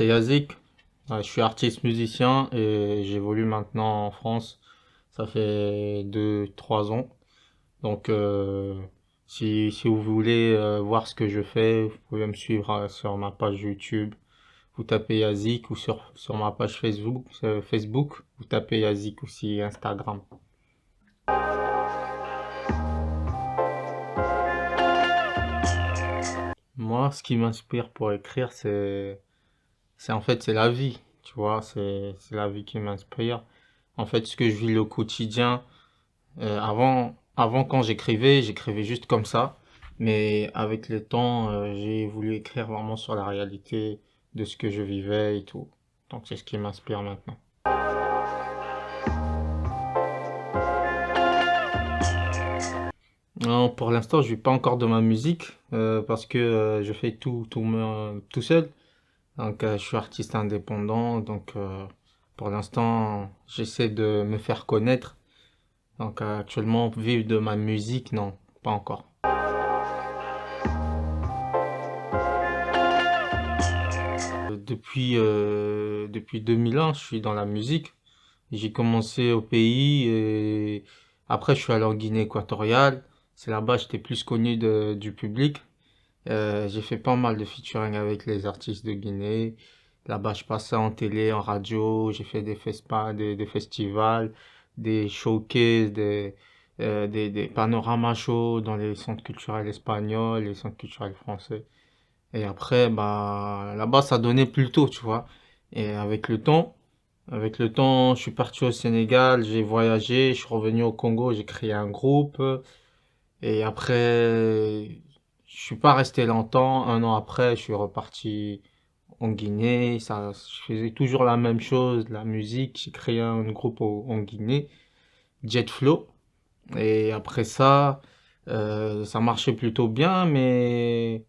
C'est Yazik. Je suis artiste musicien et j'évolue maintenant en France. Ça fait 2 3 ans. Donc, si vous voulez voir ce que je fais, vous pouvez me suivre sur ma page YouTube. Vous tapez Yazik ou sur ma page Facebook, vous tapez Yazik aussi Instagram. Moi, ce qui m'inspire pour écrire, c'est en fait, c'est la vie. Tu vois, c'est la vie qui m'inspire. En fait, ce que je vis le quotidien. Avant quand j'écrivais juste comme ça. Mais avec le temps, j'ai voulu écrire vraiment sur la réalité de ce que je vivais et tout. Donc c'est ce qui m'inspire maintenant. Non, pour l'instant, je vis pas encore de ma musique parce que je fais tout seul. Donc je suis artiste indépendant. Donc pour l'instant, j'essaie de me faire connaître. Donc actuellement, vivre de ma musique, non, pas encore. Depuis 2001, je suis dans la musique. J'ai commencé au pays et après je suis allé en Guinée équatoriale. C'est là-bas que j'étais plus connu du public. J'ai fait pas mal de featuring avec les artistes de Guinée. Là-bas, je passais en télé, en radio. J'ai fait des festivals, des showcases, des panoramas shows dans les centres culturels espagnols, les centres culturels français. Et après, bah, là-bas, ça donnait plus tôt, tu vois. Et avec le temps, je suis parti au Sénégal, j'ai voyagé, je suis revenu au Congo, j'ai créé un groupe. Et après, je suis pas resté longtemps. Un an après, je suis reparti en Guinée. Ça, je faisais toujours la même chose, la musique. J'ai créé un groupe en Guinée, Jet Flow. Et après ça, ça marchait plutôt bien, mais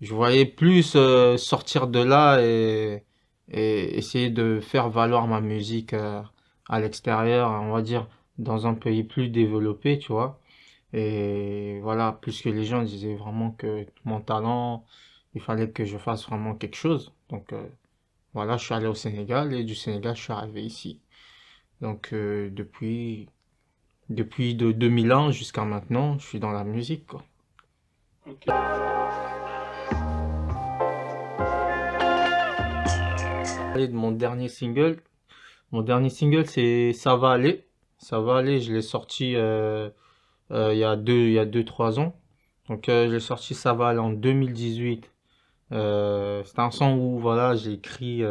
je voyais plus sortir de là et essayer de faire valoir ma musique à l'extérieur, on va dire, dans un pays plus développé, tu vois. Et voilà, puisque les gens disaient vraiment que mon talent, il fallait que je fasse vraiment quelque chose. Donc voilà, je suis allé au Sénégal et du Sénégal, je suis arrivé ici. Donc depuis de 2001 jusqu'à maintenant, je suis dans la musique, quoi. Parler de mon dernier single. Mon dernier single, c'est Ça va aller. Ça va aller, je l'ai sorti il y a 3 ans. Donc, j'ai sorti Ça va aller en 2018. C'était un son où, voilà, j'ai écrit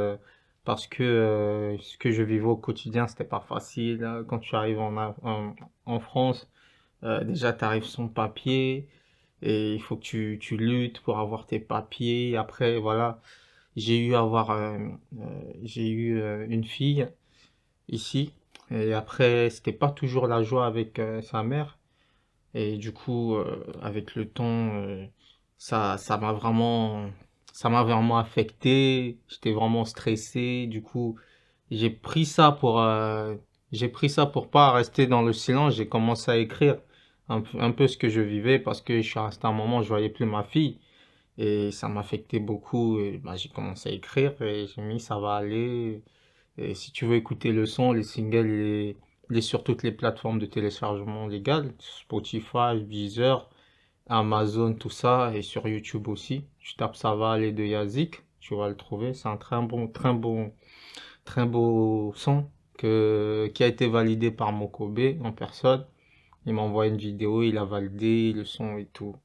parce que ce que je vivais au quotidien, c'était pas facile. Quand tu arrives en France, déjà, tu arrives sans papier et il faut que tu luttes pour avoir tes papiers. Après, voilà, j'ai eu à avoir, j'ai eu une fille ici. Et après, c'était pas toujours la joie avec sa mère. Et du coup, avec le temps, ça, ça m'a vraiment, ça m'a vraiment affecté. J'étais vraiment stressé. Du coup, j'ai pris ça pour, euh, j'ai pris ça pour pas rester dans le silence. J'ai commencé à écrire un peu ce que je vivais parce que je suis resté un moment, je voyais plus ma fille. Et ça m'affectait beaucoup. Et bah, j'ai commencé à écrire et j'ai mis Ça va aller. Et si tu veux écouter le son, les singles, il est sur toutes les plateformes de téléchargement légales, Spotify, Deezer, Amazon, tout ça, et sur YouTube aussi. Tu tapes Ça va aller de Yazik, tu vas le trouver. C'est un très beau son qui a été validé par Mokobe en personne. Il m'a envoyé une vidéo, il a validé le son et tout.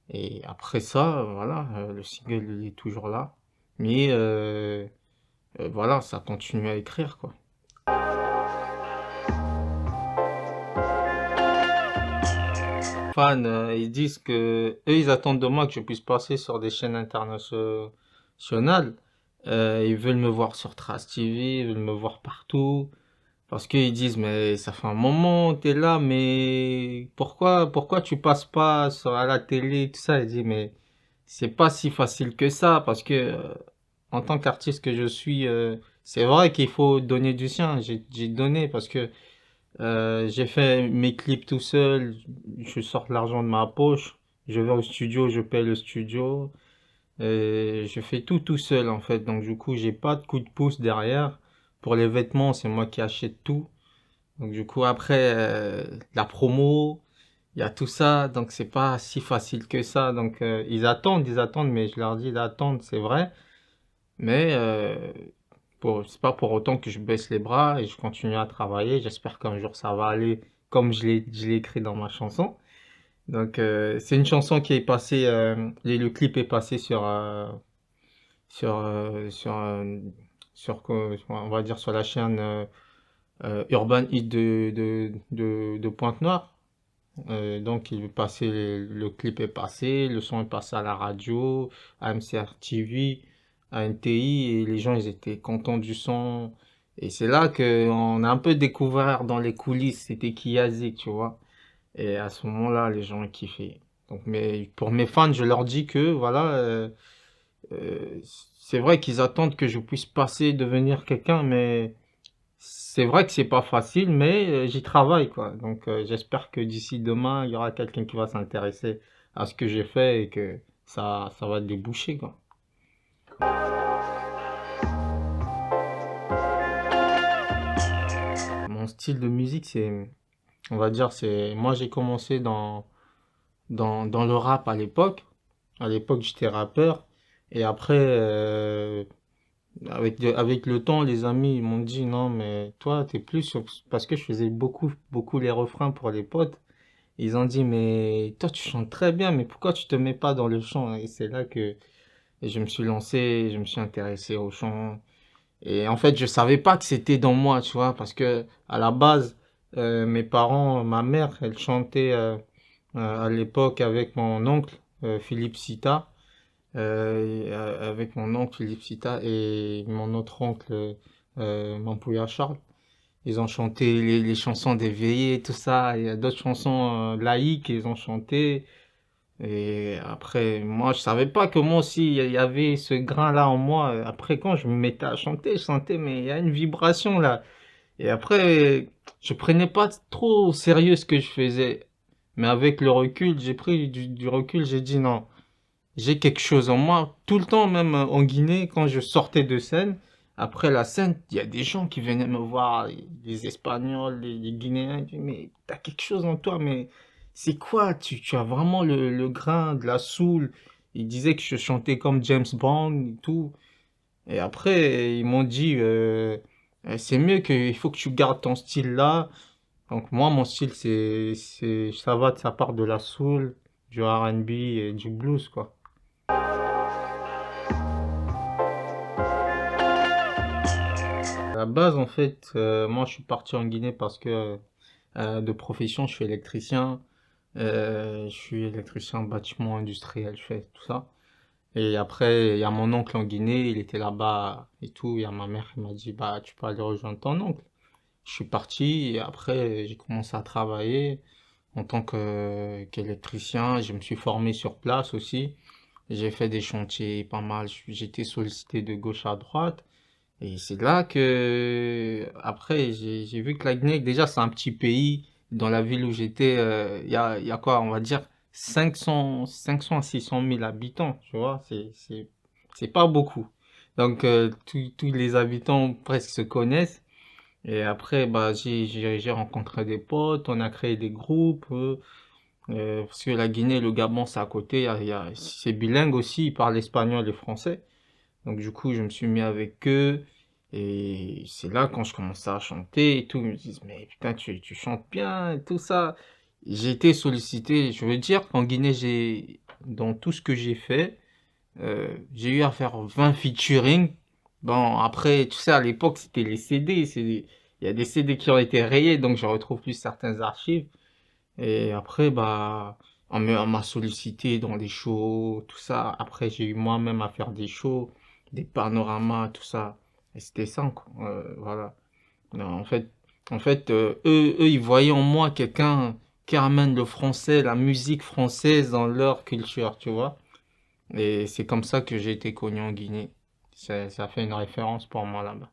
Et après ça, voilà, le single il est toujours là. Mais voilà, ça continue à écrire, quoi. Fans, ils disent que eux, ils attendent de moi que je puisse passer sur des chaînes internationales. Ils veulent me voir sur Trace TV, ils veulent me voir partout. Parce qu'ils disent, mais ça fait un moment que t'es là, mais pourquoi tu passes pas à la télé, tout ça? Ils disent, mais c'est pas si facile que ça, parce que en tant qu'artiste que je suis, c'est vrai qu'il faut donner du sien. J'ai donné parce que j'ai fait mes clips tout seul, je sors l'argent de ma poche, je vais au studio, je paye le studio. Et je fais tout seul en fait. Donc du coup, j'ai pas de coup de pouce derrière. Pour les vêtements, c'est moi qui achète tout. Donc du coup, après, la promo, il y a tout ça. Donc c'est pas si facile que ça. Donc ils attendent, mais je leur dis d'attendre, c'est vrai. Mais c'est pas pour autant que je baisse les bras et je continue à travailler. J'espère qu'un jour ça va aller comme je l'ai écrit dans ma chanson. Donc c'est une chanson qui est passée, et le clip est passé sur, on va dire sur la chaîne Urban Hit de Pointe-Noire. Donc il est passé, le clip est passé, le son est passé à la radio, à MCR TV, à NTI, et les gens ils étaient contents du son. Et c'est là qu'on a un peu découvert dans les coulisses, c'était Kiazik, tu vois. Et à ce moment-là, les gens ont kiffé. Donc, mais pour mes fans, je leur dis que voilà, euh, c'est vrai qu'ils attendent que je puisse passer, devenir quelqu'un, mais c'est vrai que c'est pas facile, mais j'y travaille, quoi. Donc, j'espère que d'ici demain, il y aura quelqu'un qui va s'intéresser à ce que j'ai fait et que ça va déboucher, quoi. Mon style de musique, on va dire, moi j'ai commencé dans le rap à l'époque. À l'époque, j'étais rappeur. Et après, avec le temps, les amis ils m'ont dit non, mais toi, t'es plus sur... Parce que je faisais beaucoup les refrains pour les potes. Ils ont dit, mais toi, tu chantes très bien, mais pourquoi tu te mets pas dans le chant? Et c'est là que je me suis lancé, je me suis intéressé au chant. Et en fait, je savais pas que c'était dans moi, tu vois, parce que à la base, mes parents, ma mère, elle chantait à l'époque avec mon oncle Philippe Sita. Avec mon oncle Philippe Sita et mon autre oncle Mampouya Charles. Ils ont chanté les chansons des veillées, tout ça. Il y a d'autres chansons laïques qu'ils ont chanté. Et après, moi, je savais pas que moi aussi, il y avait ce grain-là en moi. Après, quand je me mettais à chanter, je sentais, mais il y a une vibration là. Et après, je prenais pas trop au sérieux ce que je faisais. Mais avec le recul, j'ai pris du recul, j'ai dit non. J'ai quelque chose en moi, tout le temps, même en Guinée, quand je sortais de scène, après la scène, il y a des gens qui venaient me voir, les Espagnols, les Guinéens, ils disaient, mais t'as quelque chose en toi, mais c'est quoi? Tu as vraiment le grain de la soul. Ils disaient que je chantais comme James Bond et tout. Et après, ils m'ont dit, c'est mieux il faut que tu gardes ton style là. Donc moi, mon style, ça va, ça part de la soul, du R&B et du blues, quoi. À la base, en fait, moi, je suis parti en Guinée parce que de profession, je suis électricien. Je suis électricien bâtiment industriel, je fais tout ça. Et après, il y a mon oncle en Guinée, il était là-bas et tout. Il y a ma mère qui m'a dit, bah, tu peux aller rejoindre ton oncle. Je suis parti et après, j'ai commencé à travailler en tant qu'électricien. Je me suis formé sur place aussi. J'ai fait des chantiers pas mal. J'étais sollicité de gauche à droite. Et c'est là que, après, j'ai vu que la Guinée, déjà, c'est un petit pays. Dans la ville où j'étais, il y a quoi, on va dire, 500 à 600 000 habitants, tu vois, c'est pas beaucoup. Donc, tous les habitants presque se connaissent. Et après, bah, j'ai rencontré des potes, on a créé des groupes, parce que la Guinée et le Gabon, c'est à côté, c'est bilingue aussi, ils parlent espagnol et français. Donc du coup, je me suis mis avec eux et c'est là quand je commençais à chanter et tout, ils me disent mais putain tu chantes bien et tout ça. J'ai été sollicité, je veux dire qu'en Guinée, dans tout ce que j'ai fait, j'ai eu à faire 20 featuring. Bon, après, tu sais, à l'époque, c'était les CD, il y a des CD qui ont été rayés, donc je retrouve plus certaines archives. Et après, bah, on m'a sollicité dans les shows, tout ça. Après, j'ai eu moi-même à faire des shows, des panoramas, tout ça. Et c'était ça, quoi. Voilà. Non, eux, ils voyaient en moi quelqu'un qui ramène le français, la musique française dans leur culture, tu vois. Et c'est comme ça que j'ai été connu en Guinée. Ça fait une référence pour moi là-bas.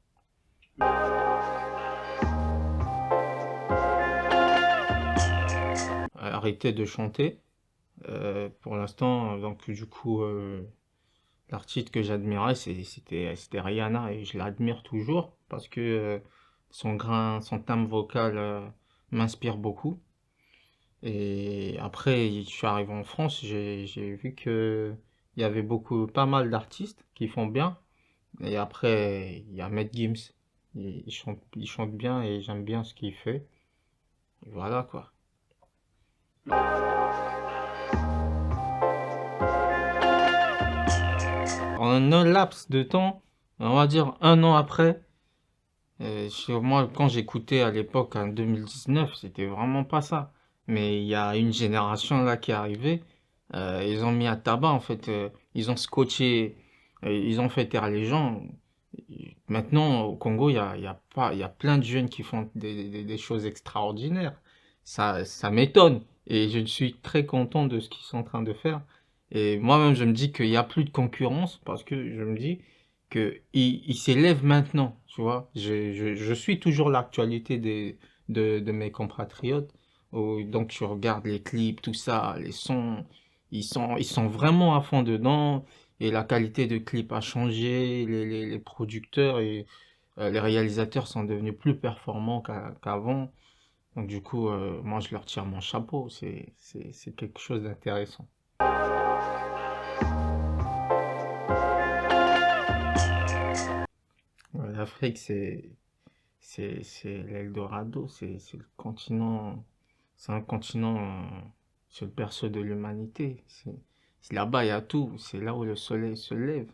Arrêter de chanter. Pour l'instant, donc du coup, L'artiste que j'admirais, c'était Rihanna et je l'admire toujours parce que son timbre vocal m'inspire beaucoup. Et après, je suis arrivé en France, j'ai vu que il y avait pas mal d'artistes qui font bien. Et après, il y a Matt Gims. Il chante bien et j'aime bien ce qu'il fait. Et voilà quoi. En un laps de temps, on va dire un an après, sur moi, quand j'écoutais à l'époque en 2019, c'était vraiment pas ça. Mais il y a une génération là qui est arrivée, ils ont mis à tabac en fait, ils ont scotché, ils ont fait taire les gens. Maintenant, au Congo, il y a pas, il y a plein de jeunes qui font des choses extraordinaires. Ça m'étonne et je suis très content de ce qu'ils sont en train de faire. Et moi-même, je me dis qu'il n'y a plus de concurrence parce que je me dis que il s'élève maintenant, tu vois. Je suis toujours l'actualité de mes compatriotes. Donc, je regarde les clips, tout ça, les sons, ils sont vraiment à fond dedans et la qualité de clip a changé, les producteurs et les réalisateurs sont devenus plus performants qu'avant. Donc du coup, moi je leur tire mon chapeau, c'est quelque chose d'intéressant. Ouais, l'Afrique, c'est l'Eldorado, c'est le continent, c'est un continent, c'est le berceau de l'humanité. Là-bas, il y a tout, c'est là où le soleil se lève.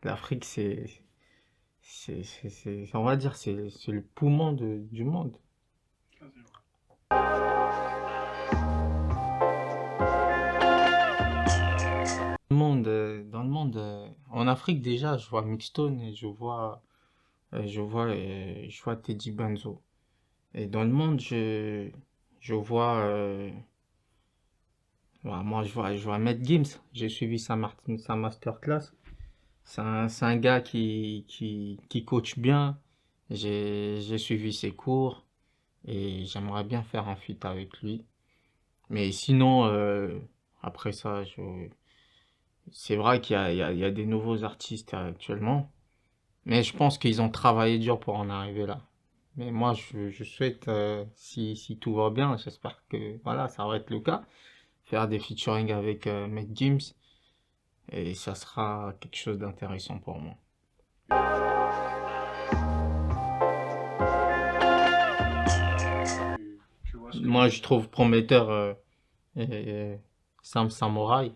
L'Afrique, on va dire, c'est le poumon du monde. Dans le monde, en Afrique déjà, je vois Mixstone et je vois Teddy Benzo. Et dans le monde, je vois, moi, je vois Matt Gims. J'ai suivi sa masterclass. C'est un gars qui coach bien. J'ai suivi ses cours et j'aimerais bien faire un feat avec lui. Mais sinon, après ça, c'est vrai il y a des nouveaux artistes actuellement. Mais je pense qu'ils ont travaillé dur pour en arriver là. Mais moi, je souhaite, si tout va bien, j'espère que voilà, ça va être le cas, faire des featuring avec Matt Gims et ça sera quelque chose d'intéressant pour moi. Moi, je trouve prometteur euh, Sam Samurai.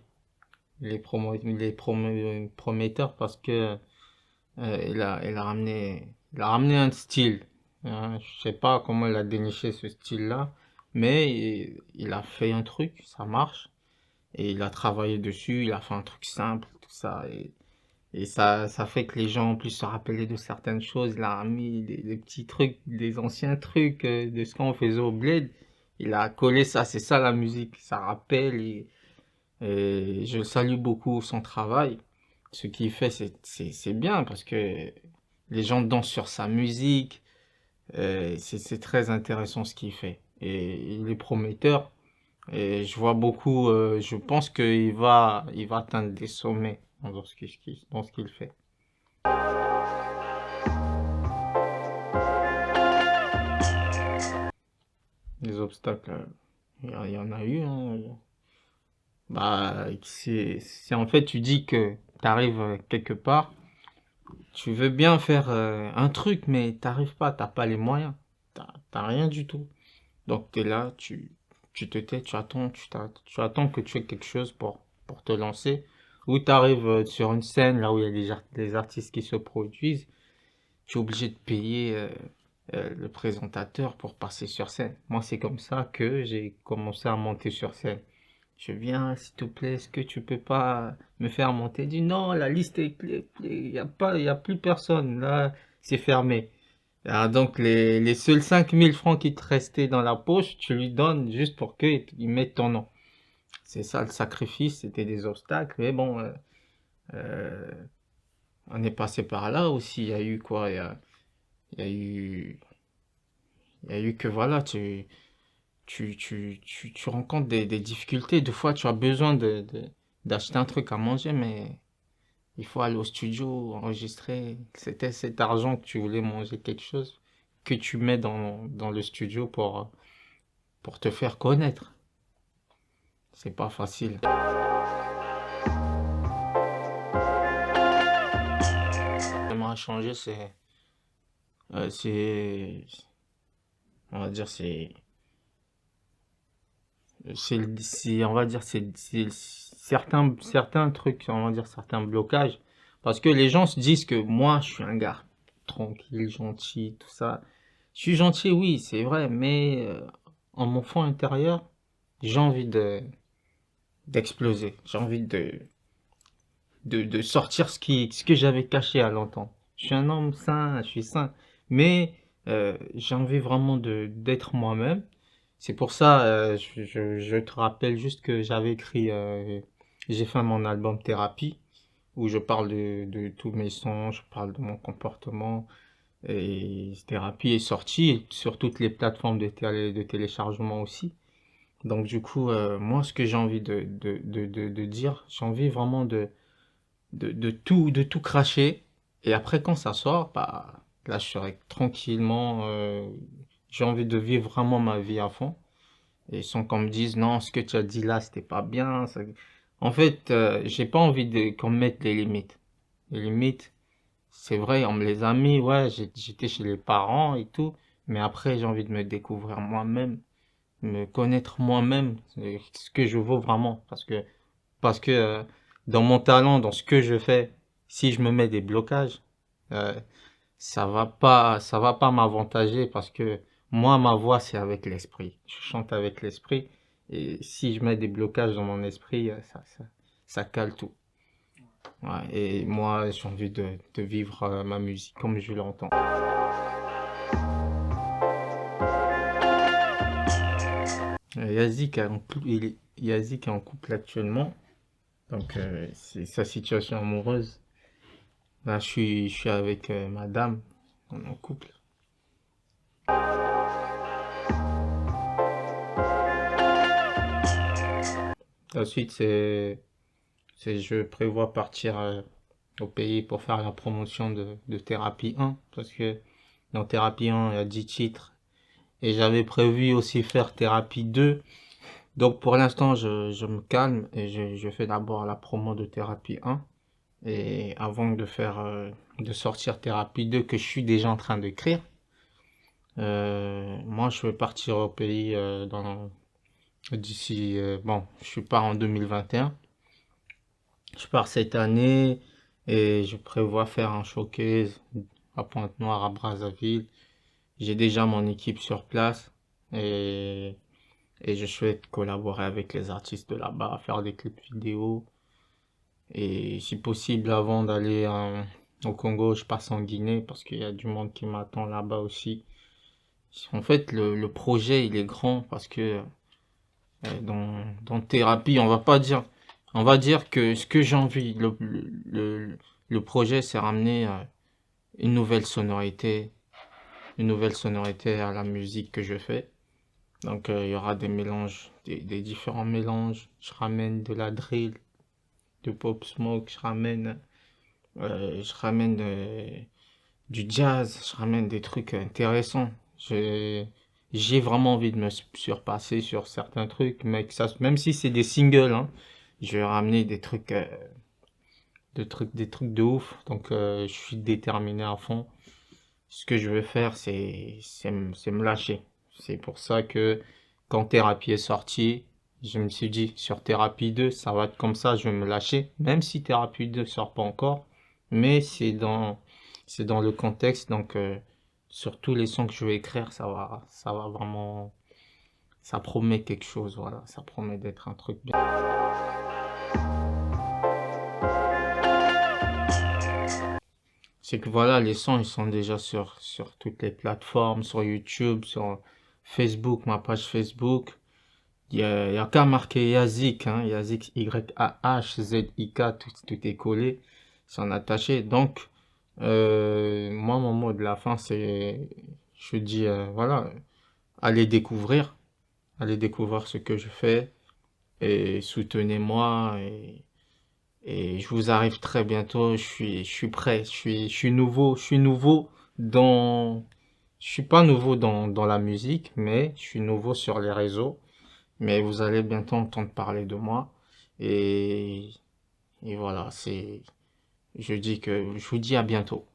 Prometteur parce que il a ramené un style. Hein. Je sais pas comment il a déniché ce style-là, mais il a fait un truc, ça marche, et il a travaillé dessus, il a fait un truc simple, tout ça, et ça fait que les gens puissent se rappeler de certaines choses. Il a mis des petits trucs, des anciens trucs de ce qu'on faisait au bled. Il a collé ça, c'est ça la musique, ça rappelle, et je salue beaucoup son travail. Ce qu'il fait, c'est bien parce que les gens dansent sur sa musique. C'est très intéressant ce qu'il fait. Et il est prometteur. Et je vois beaucoup, je pense il va atteindre des sommets dans ce qu'il fait. Les obstacles, il y en a eu. Hein. Bah, c'est en fait, tu dis que tu arrives quelque part, tu veux bien faire un truc, mais t'arrives pas, t'as pas les moyens. T'as rien du tout. Donc tu es là, tu te tais, tu attends que tu aies quelque chose pour te lancer. Ou tu arrives sur une scène, là où il y a des artistes qui se produisent, tu es obligé de payer le présentateur pour passer sur scène. Moi, c'est comme ça que j'ai commencé à monter sur scène. Je viens, s'il te plaît, est-ce que tu peux pas me faire monter? Il dit non, la liste est, il y a pas, il y a plus personne, là, c'est fermé. Ah, donc les seuls 5 000 francs qui te restaient dans la poche, tu lui donnes juste pour qu'il mette ton nom. C'est ça le sacrifice, c'était des obstacles, mais bon, euh, on est passé par là aussi. Il y a eu quoi? Il y a eu, il y a eu que voilà, tu rencontres des difficultés. Des fois, tu as besoin d'acheter un truc à manger, mais il faut aller au studio, enregistrer. C'était cet argent que tu voulais manger quelque chose que tu mets dans le studio pour te faire connaître. C'est pas facile. J'aimerais changer, c'est, on va dire, on va dire, c'est certains trucs, on va dire, certains blocages. Parce que les gens se disent que moi, je suis un gars tranquille, gentil, tout ça. Je suis gentil, oui, c'est vrai, mais en mon fond intérieur, j'ai envie d'exploser. J'ai envie de sortir ce que j'avais caché à longtemps. Je suis un homme sain, je suis sain, mais j'ai envie vraiment d'être moi-même. C'est pour ça, je te rappelle juste que j'ai fait mon album Thérapie, où je parle de tous mes sons, je parle de mon comportement. Et Thérapie est sorti sur toutes les plateformes de téléchargement aussi. Donc du coup, moi, ce que j'ai envie de dire, j'ai envie vraiment de tout cracher. Et après, quand ça sort, bah, là, je serai tranquillement. J'ai envie de vivre vraiment ma vie à fond. Et sans qu'on me dise, non, ce que tu as dit là, c'était pas bien. En fait, j'ai pas envie qu'on me mette les limites. Les limites, c'est vrai, on me les a mis, ouais, j'étais chez les parents et tout. Mais après, j'ai envie de me découvrir moi-même, me connaître moi-même, ce que je vaux vraiment. Parce que dans mon talent, dans ce que je fais, si je me mets des blocages, euh, ça va pas m'avantager parce que moi, ma voix, c'est avec l'esprit. Je chante avec l'esprit. Et si je mets des blocages dans mon esprit, ça cale tout. Ouais, et moi, j'ai envie de vivre ma musique comme je l'entends. Yazik est en couple actuellement. Donc, c'est sa situation amoureuse. Là, je suis avec madame, on est en couple. Ensuite, je prévois partir au pays pour faire la promotion de Thérapie 1, parce que dans Thérapie 1, il y a 10 titres. Et j'avais prévu aussi faire Thérapie 2. Donc pour l'instant, je me calme et je fais d'abord la promo de Thérapie 1. Et avant de sortir Thérapie 2, que je suis déjà en train d'écrire, moi je vais partir au pays d'ici, bon, je pars en 2021. Je pars cette année et je prévois faire un showcase à Pointe-Noire, à Brazzaville. J'ai déjà mon équipe sur place et, et je souhaite collaborer avec les artistes de là-bas, faire des clips vidéo. Et si possible, avant d'aller au Congo, je passe en Guinée parce qu'il y a du monde qui m'attend là-bas aussi. En fait, le projet, il est grand parce que dans Thérapie, on va dire que ce que j'ai envie, le projet, c'est ramener une nouvelle sonorité, une nouvelle sonorité à la musique que je fais. Donc, il y aura des mélanges, des différents mélanges. Je ramène de la drill, de pop smoke, je ramène du jazz, je ramène des trucs intéressants. J'ai vraiment envie de me surpasser sur certains trucs, mais même si c'est des singles, hein, je vais ramener des trucs de ouf. Donc, je suis déterminé à fond. Ce que je veux faire, c'est me lâcher. C'est pour ça que quand Thérapie est sorti, je me suis dit, sur Thérapie 2, ça va être comme ça, je vais me lâcher. Même si Thérapie 2 sort pas encore, mais c'est dans le contexte. Donc, sur tous les sons que je vais écrire, ça va vraiment, ça promet quelque chose, voilà. Ça promet d'être un truc bien. C'est que voilà, les sons, ils sont déjà sur toutes les plateformes, sur YouTube, sur Facebook, ma page Facebook. Il y a qu'à marquer Yazik, hein, Yazik, Y-A-H-Z-I-K, tout est collé, c'est attaché. Donc, moi, mon mot de la fin, je dis, voilà, allez allez découvrir ce que je fais et soutenez-moi Et je vous arrive très bientôt. Je suis prêt. Je suis nouveau. Je suis nouveau dans. Je suis pas nouveau dans la musique, mais je suis nouveau sur les réseaux. Mais vous allez bientôt entendre parler de moi. Et, et voilà, je vous dis à bientôt.